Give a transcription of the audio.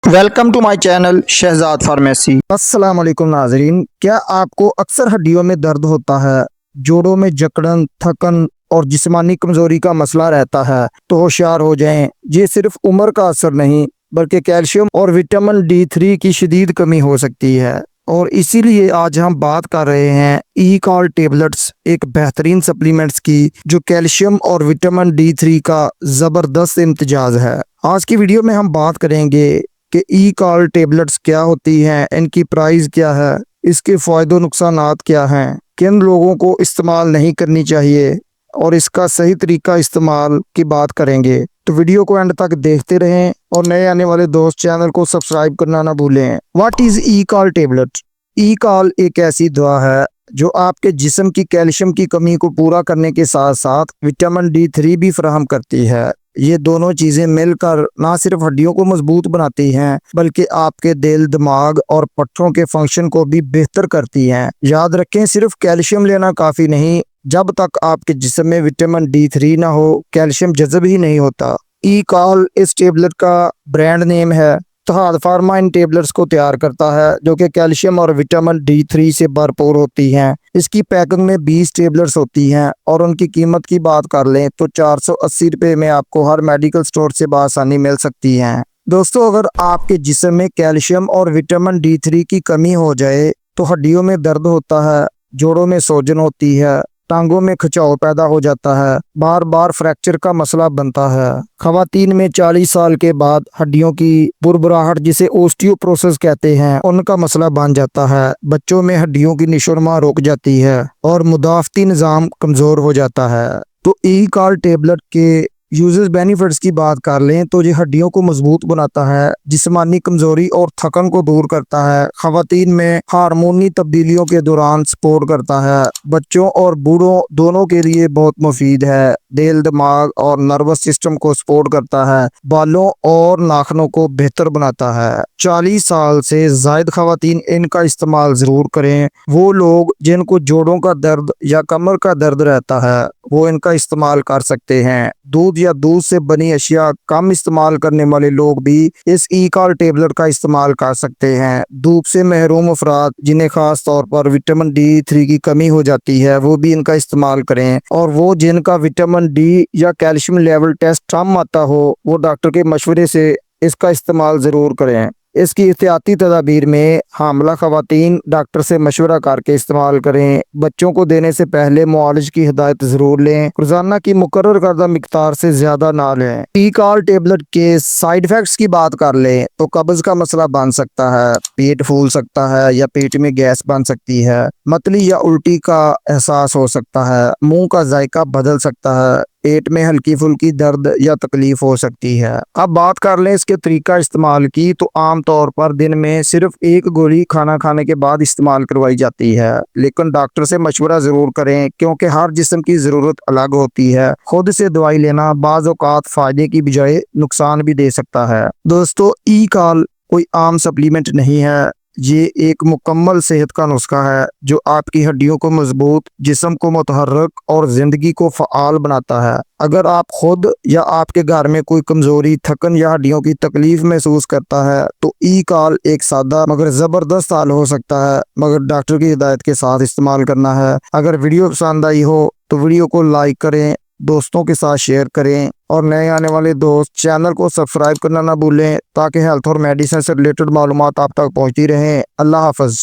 Welcome to my channel Shahzad pharmacy. अस्सलाम वालेकुम नाजरीन, क्या आपको अक्सर हड्डियों में दर्द होता है, जोड़ों में जकड़न, थकन और जिस्मानी कमजोरी का मसला रहता है? तो होशियार हो जाएं, ये सिर्फ उम्र का असर नहीं बल्कि कैल्शियम और विटामिन D3 की शदीद कमी हो सकती है। और इसीलिए आज हम बात कर रहे हैं ई कॉल टेबलेट्स, एक बेहतरीन सप्लीमेंट्स की जो कैल्शियम और विटामिन D3 का ज़बरदस्त इम्तिजाज है। आज की वीडियो में हम बात करेंगे कि ई कॉल टेबलेट्स क्या होती हैं, इनकी प्राइस क्या है, इसके फ़ायदे नुकसानात क्या हैं, किन लोगों को इस्तेमाल नहीं करनी चाहिए और इसका सही तरीका इस्तेमाल की बात करेंगे। तो वीडियो को एंड तक देखते रहें और नए आने वाले दोस्त चैनल को सब्सक्राइब करना ना भूलें। What is E call tablet? E call एक ऐसी दवा है जो आपके जिस्म की कैल्शियम की कमी को पूरा करने के साथ साथ विटामिन D3 भी फराहम करती है। ये दोनों चीज़ें मिलकर ना सिर्फ हड्डियों को मजबूत बनाती हैं बल्कि आपके दिल, दिमाग और पट्टों के फंक्शन को भी बेहतर करती हैं। याद रखें, सिर्फ कैल्शियम लेना काफ़ी नहीं, जब तक आपके जिस्म में विटामिन D3 ना हो कैल्शियम जज़ब ही नहीं होता। ई कॉल इस टेबलेट का ब्रांड नेम है। इत्तेहाद फार्मा इन टेबलेट्स को तैयार करता है जो कि कैल्शियम और विटामिन D3 से भरपूर होती हैं। इसकी पैकिंग में 20 टेबलेट्स होती हैं और उनकी कीमत की बात कर लें तो 480 रुपये में आपको हर मेडिकल स्टोर से बआसानी मिल सकती हैं। दोस्तों, अगर आपके जिस्म में कैल्शियम और विटामिन D3 की कमी हो जाए तो हड्डियों में दर्द होता है, जोड़ों में सूजन होती है, टांगों में खिंचाव पैदा हो जाता है, बार बार फ्रैक्चर का मसला बनता है। खवातीन में 40 साल के बाद हड्डियों की बुरबुराहट, जिसे ओस्टियोप्रोसिस कहते हैं, उनका मसला बन जाता है। बच्चों में हड्डियों की निशोरमा रुक जाती है और मुदाफ़ती निज़ाम कमज़ोर हो जाता है। तो ई कॉल टेबलेट के यूजेस बेनिफिट्स की बात कर लें तो ये हड्डियों को मजबूत बनाता है, जिस्मानी कमजोरी और थकन को दूर करता है, खवातीन में हार्मोनी तब्दीलियों के दौरान सपोर्ट करता है, बच्चों और बूढ़ों दोनों के लिए बहुत मुफीद है, दिल, दिमाग और नर्वस सिस्टम को सपोर्ट करता है, बालों और नाखनों को बेहतर बनाता है। 40 साल से जायद खवातीन इनका इस्तेमाल ज़रूर करें। वो लोग जिनको जोड़ों का दर्द या कमर का दर्द रहता है वो इनका इस्तेमाल कर सकते हैं। दूध या दूध से बनी अशिया कम इस्तेमाल करने वाले लोग भी इस ई कॉल टेबलेट का इस्तेमाल कर सकते हैं। धूप से महरूम अफराद जिन्हें खास तौर पर विटामिन D3 की कमी हो जाती है वो भी इनका इस्तेमाल करें। और वो जिनका विटामिन D या कैल्शियम लेवल टेस्ट कम आता हो वो डॉक्टर के मशवरे से इसका इस्तेमाल ज़रूर करें। इसकी एहतियाती तदाबीर में हामला खवातीन डॉक्टर से मशवरा करके इस्तेमाल करें। बच्चों को देने से पहले मुआलिज की हिदायत ज़रूर लें। रोज़ाना की मुकर्रर करदा मिकदार से ज़्यादा ना लें। ई कॉल टेबलेट के साइड इफ़ेक्ट्स की बात कर लें तो कब्ज़ का मसला बन सकता है, पेट फूल सकता है या पेट में गैस बन सकती है, मतली या उल्टी का एहसास हो सकता है, मुंह का जायका बदल सकता है, पेट में हल्की फुल्की दर्द या तकलीफ हो सकती है। अब बात कर लें इसके तरीका इस्तेमाल की तो आम तौर पर दिन में सिर्फ एक गोली खाना खाने के बाद इस्तेमाल करवाई जाती है, लेकिन डॉक्टर से मशवरा जरूर करें क्योंकि हर जिस्म की जरूरत अलग होती है। खुद से दवाई लेना बाज़ औक़ात फायदे की बजाय नुकसान भी दे सकता है। दोस्तों, ई कॉल कोई आम सप्लीमेंट नहीं है, ये एक मुकम्मल सेहत का नुस्खा है जो आपकी हड्डियों को मजबूत, जिस्म को मुतहर्रिक और ज़िंदगी को फ़आल बनाता है। अगर आप खुद या आपके घर में कोई कमज़ोरी, थकन या हड्डियों की तकलीफ महसूस करता है तो ई कॉल एक सादा मगर ज़बरदस्त हल हो सकता है, मगर डॉक्टर की हिदायत के साथ इस्तेमाल करना है। अगर वीडियो पसंद आई हो तो वीडियो को लाइक करें, दोस्तों के साथ शेयर करें और नए आने वाले दोस्त चैनल को सब्सक्राइब करना ना भूलें ताकि हेल्थ और मेडिसिन से रिलेटेड मालूमात आप तक पहुंचती रहें। अल्लाह हाफ़िज़।